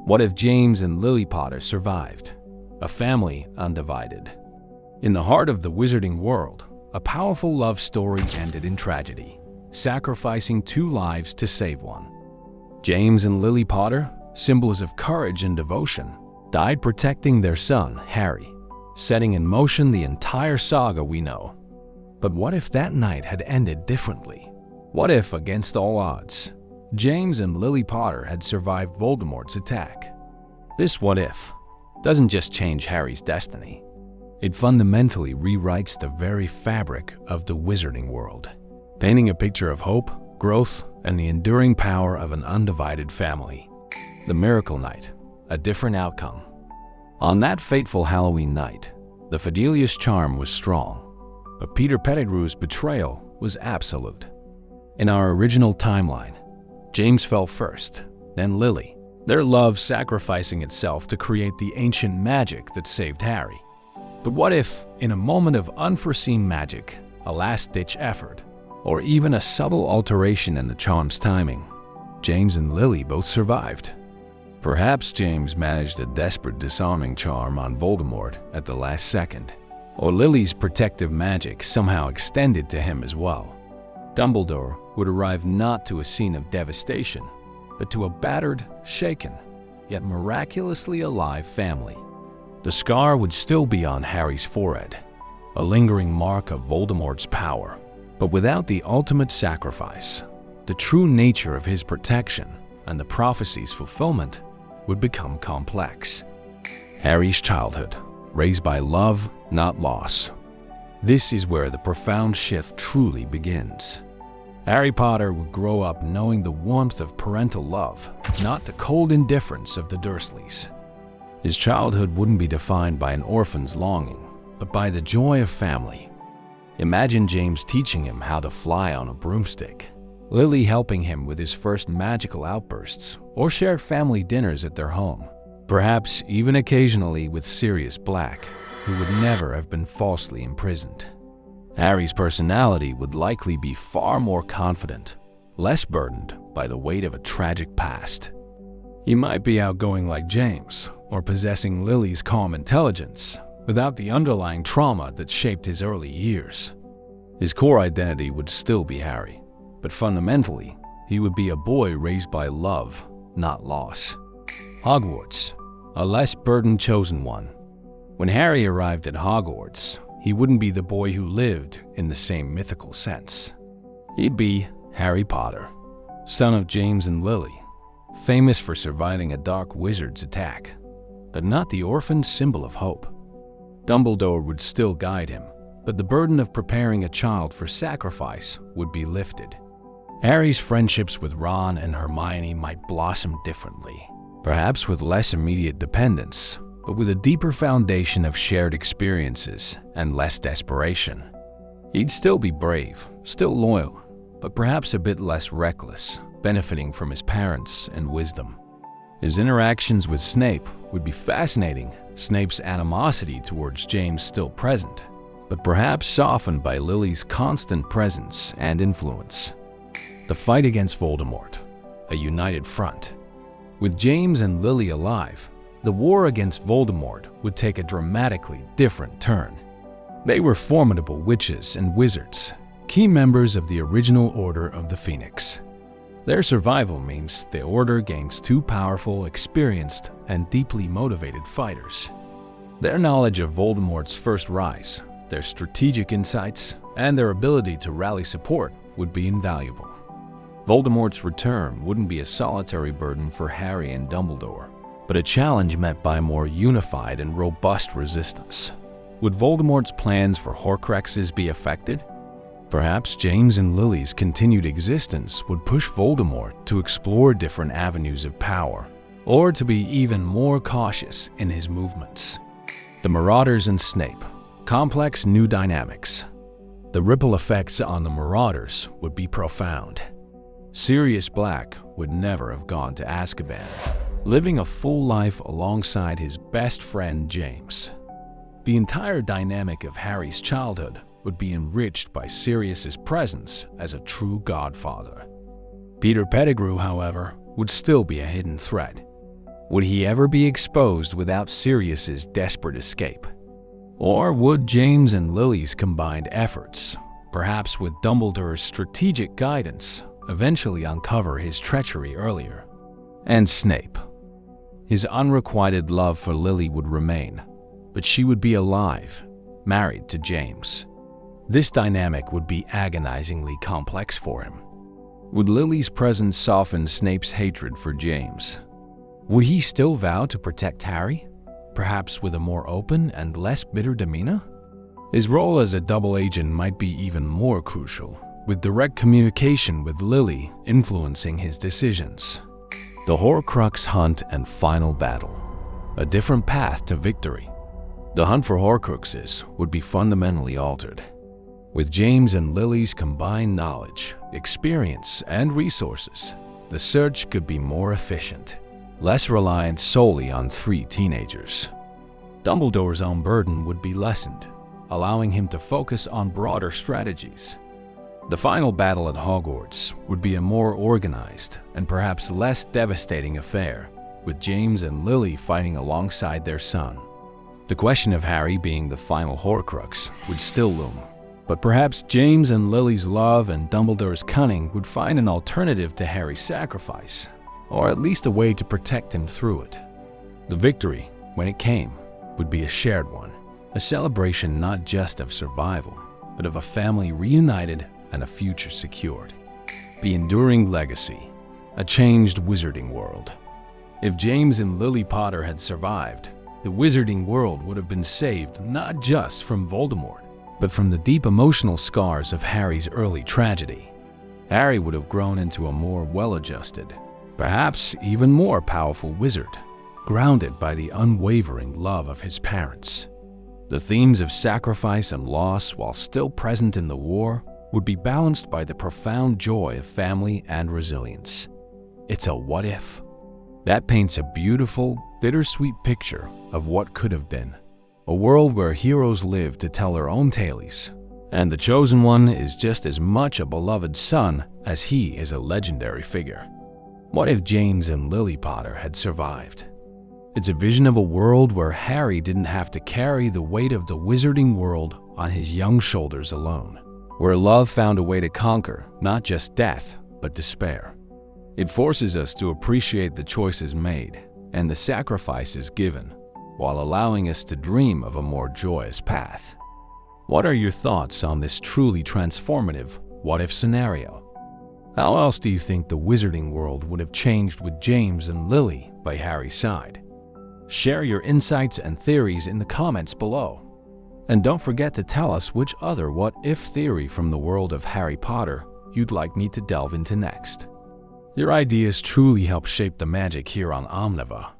What if James and Lily Potter survived? A family undivided. In the heart of the wizarding world, a powerful love story ended in tragedy, sacrificing two lives to save one. James and Lily Potter, symbols of courage and devotion, died protecting their son, Harry, setting in motion the entire saga we know. But what if that night had ended differently? What if, against all odds, James and Lily Potter had survived Voldemort's attack? This what if doesn't just change Harry's destiny. It fundamentally rewrites the very fabric of the wizarding world, painting a picture of hope, growth, and the enduring power of an undivided family. The Miracle Night, a different outcome. On that fateful Halloween night, the Fidelius charm was strong, but Peter Pettigrew's betrayal was absolute. In our original timeline, James fell first, then Lily, their love sacrificing itself to create the ancient magic that saved Harry. But what if, in a moment of unforeseen magic, a last-ditch effort, or even a subtle alteration in the charm's timing, James and Lily both survived? Perhaps James managed a desperate disarming charm on Voldemort at the last second, or Lily's protective magic somehow extended to him as well. Dumbledore would arrive not to a scene of devastation, but to a battered, shaken, yet miraculously alive family. The scar would still be on Harry's forehead, a lingering mark of Voldemort's power. But without the ultimate sacrifice, the true nature of his protection and the prophecy's fulfillment would become complex. Harry's childhood, raised by love, not loss. This is where the profound shift truly begins. Harry Potter would grow up knowing the warmth of parental love, not the cold indifference of the Dursleys. His childhood wouldn't be defined by an orphan's longing, but by the joy of family. Imagine James teaching him how to fly on a broomstick, Lily helping him with his first magical outbursts, or shared family dinners at their home, perhaps even occasionally with Sirius Black, who would never have been falsely imprisoned. Harry's personality would likely be far more confident, less burdened by the weight of a tragic past. He might be outgoing like James, or possessing Lily's calm intelligence, without the underlying trauma that shaped his early years. His core identity would still be Harry, but fundamentally, he would be a boy raised by love, not loss. Hogwarts, a less burdened chosen one. When Harry arrived at Hogwarts, he wouldn't be the boy who lived in the same mythical sense. He'd be Harry Potter, son of James and Lily, famous for surviving a dark wizard's attack, but not the orphan symbol of hope. Dumbledore would still guide him, but the burden of preparing a child for sacrifice would be lifted. Harry's friendships with Ron and Hermione might blossom differently, perhaps with less immediate dependence, but with a deeper foundation of shared experiences and less desperation. He'd still be brave, still loyal, but perhaps a bit less reckless, benefiting from his parents and wisdom. His interactions with Snape would be fascinating, Snape's animosity towards James still present, but perhaps softened by Lily's constant presence and influence. The fight against Voldemort, a united front. With James and Lily alive, the war against Voldemort would take a dramatically different turn. They were formidable witches and wizards, key members of the original Order of the Phoenix. Their survival means the Order gains two powerful, experienced, and deeply motivated fighters. Their knowledge of Voldemort's first rise, their strategic insights, and their ability to rally support would be invaluable. Voldemort's return wouldn't be a solitary burden for Harry and Dumbledore, but a challenge met by a more unified and robust resistance. Would Voldemort's plans for Horcruxes be affected? Perhaps James and Lily's continued existence would push Voldemort to explore different avenues of power, or to be even more cautious in his movements. The Marauders and Snape, complex new dynamics. The ripple effects on the Marauders would be profound. Sirius Black would never have gone to Azkaban, living a full life alongside his best friend James. The entire dynamic of Harry's childhood would be enriched by Sirius's presence as a true godfather. Peter Pettigrew, however, would still be a hidden threat. Would he ever be exposed without Sirius's desperate escape? Or would James and Lily's combined efforts, perhaps with Dumbledore's strategic guidance, eventually uncover his treachery earlier? And Snape. His unrequited love for Lily would remain, but she would be alive, married to James. This dynamic would be agonizingly complex for him. Would Lily's presence soften Snape's hatred for James? Would he still vow to protect Harry, perhaps with a more open and less bitter demeanor? His role as a double agent might be even more crucial, with direct communication with Lily influencing his decisions. The Horcrux hunt and final battle. A different path to victory. The hunt for Horcruxes would be fundamentally altered. With James and Lily's combined knowledge, experience, and resources, the search could be more efficient, less reliant solely on 3 teenagers. Dumbledore's own burden would be lessened, allowing him to focus on broader strategies. The final battle at Hogwarts would be a more organized and perhaps less devastating affair, with James and Lily fighting alongside their son. The question of Harry being the final Horcrux would still loom, but perhaps James and Lily's love and Dumbledore's cunning would find an alternative to Harry's sacrifice, or at least a way to protect him through it. The victory, when it came, would be a shared one, a celebration not just of survival, but of a family reunited and a future secured. The enduring legacy, a changed wizarding world. If James and Lily Potter had survived, the wizarding world would have been saved not just from Voldemort, but from the deep emotional scars of Harry's early tragedy. Harry would have grown into a more well-adjusted, perhaps even more powerful wizard, grounded by the unwavering love of his parents. The themes of sacrifice and loss, while still present in the war, would be balanced by the profound joy of family and resilience. It's a what if. That paints a beautiful, bittersweet picture of what could have been. A world where heroes live to tell their own tales, and the chosen one is just as much a beloved son as he is a legendary figure. What if James and Lily Potter had survived? It's a vision of a world where Harry didn't have to carry the weight of the wizarding world on his young shoulders alone, where love found a way to conquer not just death, but despair. It forces us to appreciate the choices made and the sacrifices given, while allowing us to dream of a more joyous path. What are your thoughts on this truly transformative what-if scenario? How else do you think the wizarding world would have changed with James and Lily by Harry's side? Share your insights and theories in the comments below. And don't forget to tell us which other what-if theory from the world of Harry Potter you'd like me to delve into next. Your ideas truly help shape the magic here on Omniva.